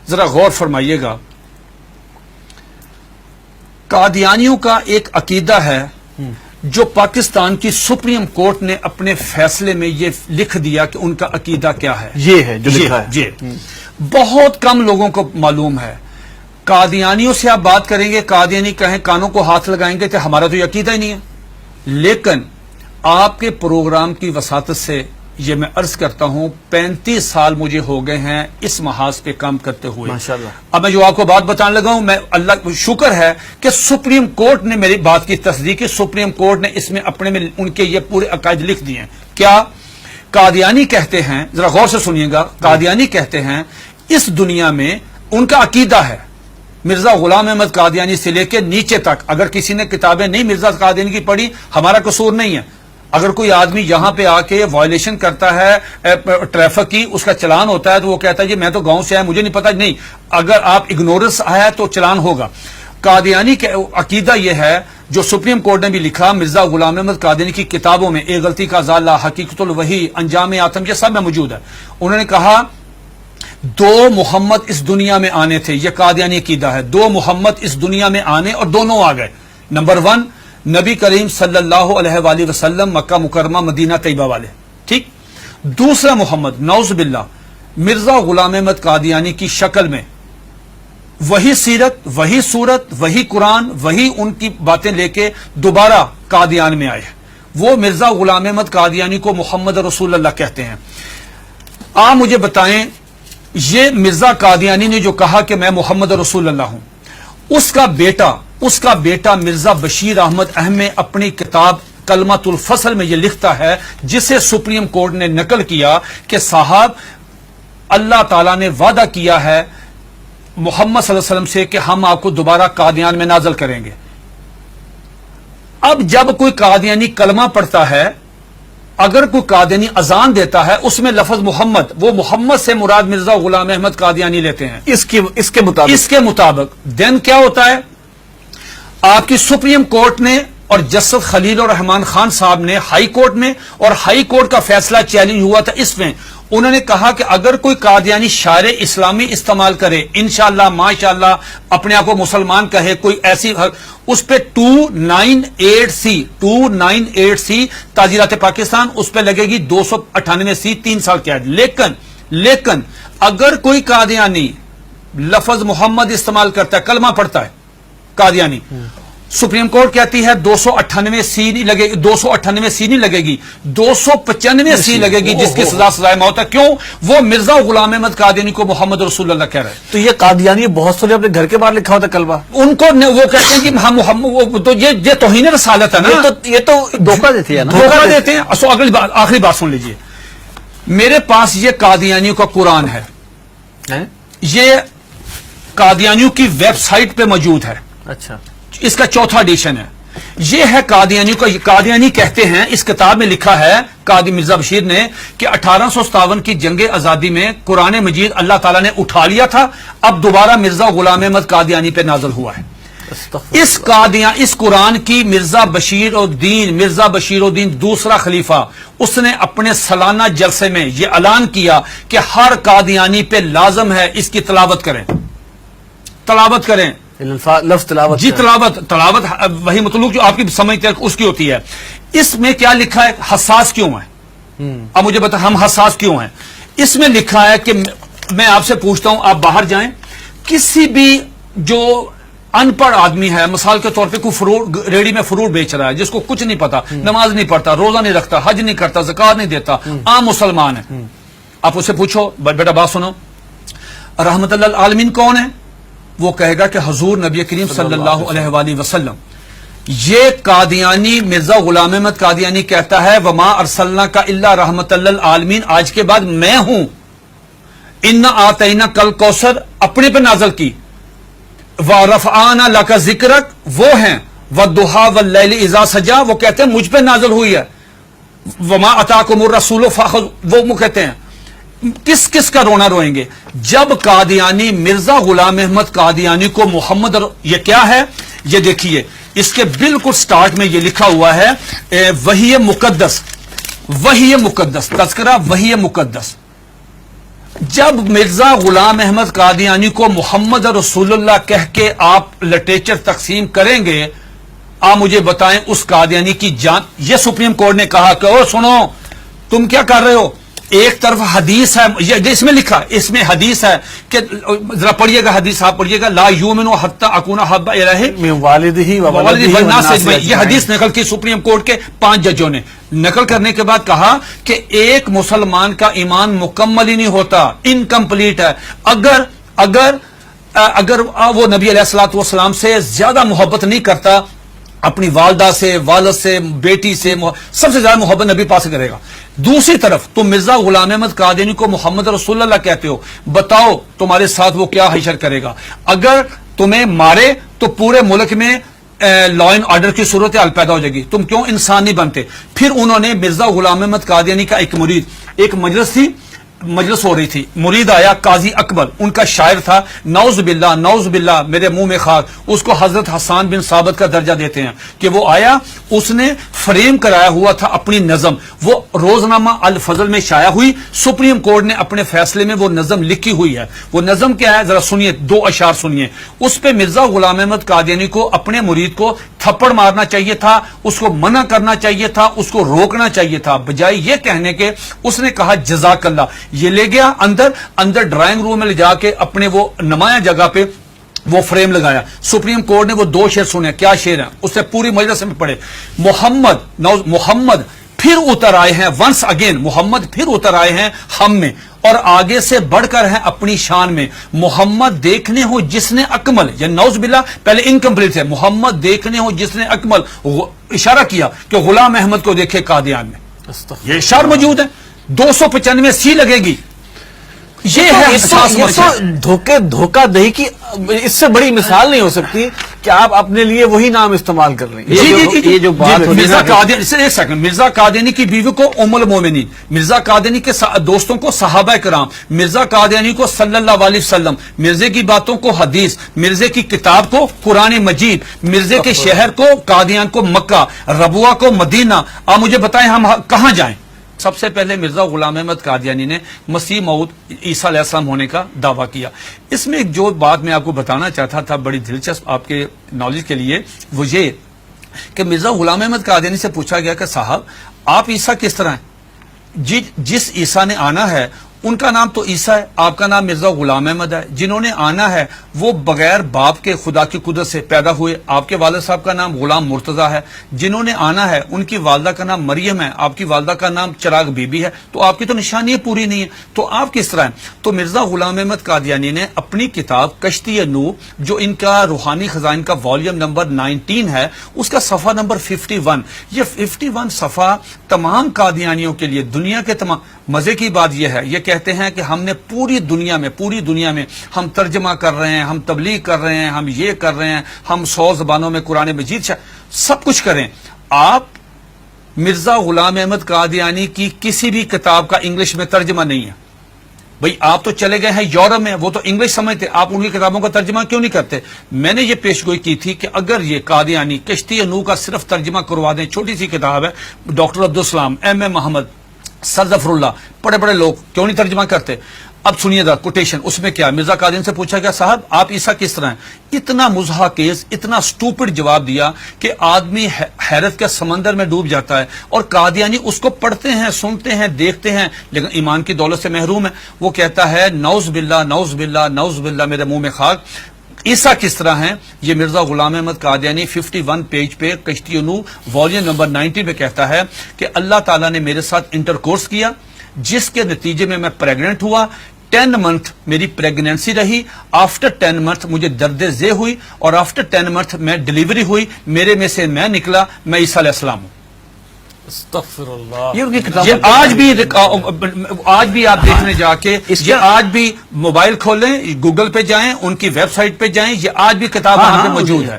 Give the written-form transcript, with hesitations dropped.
ذرا غور فرمائیے گا. قادیانیوں کا ایک عقیدہ ہے جو پاکستان کی سپریم کورٹ نے اپنے فیصلے میں یہ لکھ دیا کہ ان کا عقیدہ کیا ہے. یہ ہے جو لکھا ہے. جی بہت کم لوگوں کو معلوم ہے. قادیانیوں سے آپ بات کریں گے، قادیانی کہیں کانوں کو ہاتھ لگائیں گے کہ ہمارا تو یہ عقیدہ ہی نہیں ہے. لیکن آپ کے پروگرام کی وساطت سے یہ میں عرض کرتا ہوں 35 سال مجھے ہو گئے ہیں اس محاذ پہ کام کرتے ہوئے. ماشاءاللہ. اب میں جو آپ کو بات بتانے لگا ہوں، میں اللہ شکر ہے کہ سپریم کورٹ نے میری بات کی تصدیق کی. سپریم کورٹ نے اس میں اپنے میں ان کے یہ پورے عقائد لکھ دیے ہیں. کیا قادیانی کہتے ہیں، ذرا غور سے سنیے گا، قادیانی کہتے ہیں اس دنیا میں ان کا عقیدہ ہے مرزا غلام احمد قادیانی سے لے کے نیچے تک. اگر کسی نے کتابیں نہیں مرزا قادیانی کی پڑھی، ہمارا قصور نہیں ہے. اگر کوئی آدمی یہاں پہ آ کے وائلیشن کرتا ہے ٹریفک کی، اس کا چلان ہوتا ہے تو وہ کہتا ہے جی میں تو گاؤں سے آیا، مجھے نہیں پتا. نہیں، اگر آپ اگنورنس آیا تو چلان ہوگا. قادیانی کا عقیدہ یہ ہے جو سپریم کورٹ نے بھی لکھا مرزا غلام احمد قادیانی کی کتابوں میں، ایک غلطی کا ازالہ، حقیقت الوحی، انجام آتم، یہ سب میں موجود ہے. انہوں نے کہا 2 محمد اس دنیا میں آنے تھے. یہ قادیانی عقیدہ ہے. 2 محمد اس دنیا میں آنے اور دونوں آ گئے. نمبر 1 نبی کریم صلی اللہ علیہ وآلہ وسلم، مکہ مکرمہ مدینہ طیبہ والے، ٹھیک. دوسرا محمد نعوذ باللہ مرزا غلام احمد قادیانی کی شکل میں وہی سیرت، وہی صورت، وہی قرآن، وہی ان کی باتیں لے کے دوبارہ قادیان میں آئے. وہ مرزا غلام احمد قادیانی کو محمد رسول اللہ کہتے ہیں. آپ مجھے بتائیں یہ مرزا قادیانی نے جو کہا کہ میں محمد رسول اللہ ہوں، اس کا بیٹا مرزا بشیر احمد احمد اپنی کتاب کلمۃ الفصل میں یہ لکھتا ہے، جسے سپریم کورٹ نے نقل کیا کہ صاحب اللہ تعالیٰ نے وعدہ کیا ہے محمد صلی اللہ علیہ وسلم سے کہ ہم آپ کو دوبارہ قادیان میں نازل کریں گے. اب جب کوئی قادیانی کلمہ پڑھتا ہے، اگر کوئی قادیانی اذان دیتا ہے، اس میں لفظ محمد، وہ محمد سے مراد مرزا غلام احمد قادیانی لیتے ہیں اس کے مطابق دین کیا ہوتا ہے؟ آپ کی سپریم کورٹ نے اور جسٹس خلیل الرحمان خان صاحب نے ہائی کورٹ میں، اور ہائی کورٹ کا فیصلہ چیلنج ہوا تھا اس میں، انہوں نے کہا کہ اگر کوئی قادیانی شعر اسلامی استعمال کرے، انشاءاللہ ماشاءاللہ اپنے آپ کو مسلمان کہے، کوئی ایسی، اس پہ 298C تعزیرات پاکستان، اس پہ لگے گی 298C 3 سال قید. لیکن اگر کوئی قادیانی لفظ محمد استعمال کرتا ہے، کلمہ پڑھتا ہے قادیانی، سپریم کورٹ کہتی ہے 298C نہیں لگے گی، 298C نہیں لگے گی، 295C لگے گی، جس کی سزا سزائے موت ہے. کیوں؟ وہ مرزا غلام احمد قادیانی کو محمد رسول اللہ کہہ رہے ہیں. تو یہ قادیانی بہت سارے اپنے گھر کے باہر لکھا ہوتا کلمہ، ان کو وہ کہتے ہیں کہ ہم محمد، تو یہ توہین رسالت ہے نا. یہ تو دھوکہ دیتے ہیں نا، دھوکہ دیتے ہیں. آخری بات سن لیجئے، میرے پاس یہ قادیانیوں کا قرآن ہے، یہ قادیانیوں کی ویب سائٹ پہ موجود ہے. اچھا، اس کا 4تھا ایڈیشن ہے. یہ ہے قادیانیوں کا. قادیانی کہتے ہیں، اس کتاب میں لکھا ہے قادی مرزا بشیر نے کہ 1857 کی جنگ آزادی میں قرآن مجید اللہ تعالیٰ نے اٹھا لیا تھا، اب دوبارہ مرزا غلام احمد قادیانی پہ نازل ہوا ہے. اس قرآن کی مرزا بشیر الدین دوسرا خلیفہ، اس نے اپنے سالانہ جلسے میں یہ اعلان کیا کہ ہر قادیانی پہ لازم ہے اس کی تلاوت کریں. لفظ تلاوت، جی تلاوت وہی مطلوب جو آپ کی سمجھ اس کی ہوتی ہے. اس میں کیا لکھا ہے؟ حساس کیوں ہے؟ اب مجھے بتا ہم حساس کیوں ہیں؟ اس میں لکھا ہے کہ میں آپ سے پوچھتا ہوں، آپ باہر جائیں، کسی بھی جو ان پڑھ آدمی ہے، مثال کے طور پہ کوئی ریڑی میں فروٹ بیچ رہا ہے، جس کو کچھ نہیں پتا، نماز نہیں پڑھتا، روزہ نہیں رکھتا، حج نہیں کرتا، زکات نہیں دیتا، عام مسلمان ہے، آپ اسے پوچھو بیٹا بات سنو، رحمت اللہ العالمین کون ہے؟ وہ کہے گا کہ حضور نبی کریم صلی اللہ علیہ وآلہ وسلم. یہ قادیانی مرزا غلام احمد قادیانی کہتا ہے وما ارسلناک الا رحمت للعالمین، آج کے بعد میں ہوں. انا آتینا کل کوثر اپنے پہ نازل کی، ورفعنا لک ذکرک وہ ہیں، والضحی واللیل اذا سجا وہ کہتے ہیں مجھ پہ نازل ہوئی ہے، وما اتاکم الرسول فخذوہ وہ کہتے ہیں. کس کا رونا روئیں گے جب قادیانی مرزا غلام احمد قادیانی کو محمد یہ کیا ہے؟ یہ دیکھیے اس کے بالکل سٹارٹ میں یہ لکھا ہوا ہے وحی مقدس تذکرہ وحی مقدس. جب مرزا غلام احمد قادیانی کو محمد رسول اللہ کہہ کے آپ لٹریچر تقسیم کریں گے، آپ مجھے بتائیں اس قادیانی کی جان. یہ سپریم کورٹ نے کہا کہ او سنو تم کیا کر رہے ہو، ایک طرف حدیث ہے، یہ اس میں لکھا، اس میں حدیث ہے کہ ذرا پڑھیے گا حدیث، آپ پڑھیے گا، لا یؤمن حتی اکون احب الیہ من والدہ و ولدہ والناس والناس اجمعین. یہ حدیث نقل کی سپریم کورٹ کے 5 ججوں نے. نقل کرنے کے بعد کہا کہ ایک مسلمان کا ایمان مکمل ہی نہیں ہوتا، انکمپلیٹ ہے اگر وہ نبی علیہ الصلوۃ والسلام سے زیادہ محبت نہیں کرتا، اپنی والدہ سے، والد سے، بیٹی سے، سب سے زیادہ محبت نبی پاس کرے گا. دوسری طرف تم مرزا غلام احمد قادیانی کو محمد رسول اللہ کہتے ہو، بتاؤ تمہارے ساتھ وہ کیا حشر کرے گا. اگر تمہیں مارے تو پورے ملک میں لا اینڈ آرڈر کی صورتحال پیدا ہو جائے گی، تم کیوں انسان نہیں بنتے. پھر انہوں نے مرزا غلام احمد قادیانی کا ایک مرید، ایک مجلس ہو رہی تھی، مرید آیا قاضی اکبر، ان کا شاعر تھا، نعوذ باللہ میرے منہ میں خاک، اس کو حضرت حسان بن ثابت کا درجہ دیتے ہیں کہ وہ آیا، اس نے فریم کرایا ہوا تھا اپنی نظم، وہ روزنامہ الفضل میں شائع ہوئی. سپریم کورٹ نے اپنے فیصلے میں وہ نظم لکھی ہوئی ہے. وہ نظم کیا ہے ذرا سنیے، 2 اشعار سنیے. اس پہ مرزا غلام احمد قادیانی کو اپنے مرید کو تھپڑ مارنا چاہیے تھا، اس کو منع کرنا چاہیے تھا، اس کو روکنا چاہیے تھا، بجائے یہ کہنے کے اس نے کہا جزاک اللہ. یہ لے گیا اندر ڈرائنگ روم میں لے جا کے اپنے وہ نمایاں جگہ پہ وہ فریم لگایا. سپریم کورٹ نے وہ 2 شعر سنے. کیا شعر ہیں اس سے پوری مجلس میں پڑھے. محمد پھر اتر آئے ہیں، ونس اگین محمد پھر اتر آئے ہیں ہم میں، اور آگے سے بڑھ کر ہیں اپنی شان میں. محمد دیکھنے ہو جس نے اکمل، یا نعوذ باللہ پہلے انکمپلیٹ ہے، محمد دیکھنے ہو جس نے اکمل، اشارہ کیا کہ غلام احمد کو دیکھے قادیان میں. یہ اشعار موجود ہے، 295 سی لگے گی. یہ ہے دھوکہ دہی کی اس سے بڑی مثال نہیں ہو سکتی کہ آپ اپنے لیے وہی نام استعمال کر رہے ہیں. یہ جو بات مرزا قادیانی، ایک سیکنڈ، مرزا قادیانی کی بیوی کو ام المومنین، مرزا قادیانی کے دوستوں کو صحابہ کرام، مرزا قادیانی کو صلی اللہ علیہ وسلم، مرزے کی باتوں کو حدیث، مرزے کی کتاب کو قرآن مجید، مرزے کے شہر کو قادیان کو مکہ، ربوہ کو مدینہ. آپ مجھے بتائیں ہم کہاں جائیں؟ سب سے پہلے مرزا غلام احمد قادیانی نے مسیح موعود عیسیٰ علیہ السلام ہونے کا دعویٰ کیا. اس میں ایک جو بات میں آپ کو بتانا چاہتا تھا بڑی دلچسپ آپ کے نالج کے لیے، وہ یہ کہ مرزا غلام احمد قادیانی سے پوچھا گیا کہ صاحب آپ عیسیٰ کس طرح ہیں؟ جس عیسیٰ نے آنا ہے ان کا نام تو عیسیٰ ہے، آپ کا نام مرزا غلام احمد ہے. جنہوں نے آنا ہے وہ بغیر باپ کے خدا کی قدرت سے پیدا ہوئے، آپ کے والد صاحب کا نام غلام مرتضیٰ ہے. جنہوں نے آنا ہے ان کی والدہ کا نام مریم ہے، آپ کی والدہ کا نام چراغ بی بی ہے. تو آپ کی تو نشانی پوری نہیں ہے، تو آپ کس طرح ہیں؟ تو مرزا غلام احمد قادیانی نے اپنی کتاب کشتی نوح، جو ان کا روحانی خزائن کا والیوم نمبر 19 ہے، اس کا صفحہ نمبر 51، یہ 51 صفحہ تمام قادیانیوں کے لیے، دنیا کے تمام. مزے کی بات یہ ہے، یہ کہتے ہیں کہ ہم نے پوری دنیا میں ہم ترجمہ کر رہے ہیں، ہم تبلیغ کر رہے ہیں، ہم یہ کر رہے ہیں، ہم 100 زبانوں میں قرآن مجید سب کچھ کریں. آپ مرزا غلام احمد قادیانی کی کسی بھی کتاب کا انگلش میں ترجمہ نہیں ہے. بھئی آپ تو چلے گئے ہیں یورپ میں، وہ تو انگلش سمجھتے، آپ ان کی کتابوں کا ترجمہ کیوں نہیں کرتے؟ میں نے یہ پیشگوئی کی تھی کہ اگر یہ قادیانی کشتی نوح کا صرف ترجمہ کروا دیں، چھوٹی سی کتاب ہے، ڈاکٹر عبدالسلام، ایم محمد، سر ظفر اللہ، بڑے لوگ کیوں نہیں ترجمہ کرتے؟ اب سنیے دا کوٹیشن، اس میں کیا مرزا قادیانی سے پوچھا گیا صاحب آپ عیسیٰ کس طرح ہیں؟ اتنا مضحکیز، اتنا سٹوپڈ جواب دیا کہ آدمی حیرت کے سمندر میں ڈوب جاتا ہے. اور قادیانی اس کو پڑھتے ہیں، سنتے ہیں، دیکھتے ہیں، لیکن ایمان کی دولت سے محروم ہے. وہ کہتا ہے نعوذ باللہ میرے منہ میں خاک، عیسیٰ کس طرح ہیں؟ یہ مرزا غلام احمد قادیانی 51 پیج پہ کشتی نوح والیوم نمبر 19 پہ کہتا ہے کہ اللہ تعالیٰ نے میرے ساتھ انٹرکورس کیا، جس کے نتیجے میں پریگننٹ ہوا. 10 منتھ میری پریگنینسی رہی، آفٹر 10 منتھ مجھے درد ذیل ہوئی، اور آفٹر 10 منتھ میں ڈیلیوری ہوئی، میرے میں سے میں نکلا، میں عیسیٰ علیہ السلام ہوں. استغفر اللہ. یہ آج بھی آپ دیکھنے جا کے، یہ آج بھی موبائل کھولیں، گوگل پہ جائیں، ان کی ویب سائٹ پہ جائیں، یہ آج بھی کتاب وہاں پہ موجود ہے.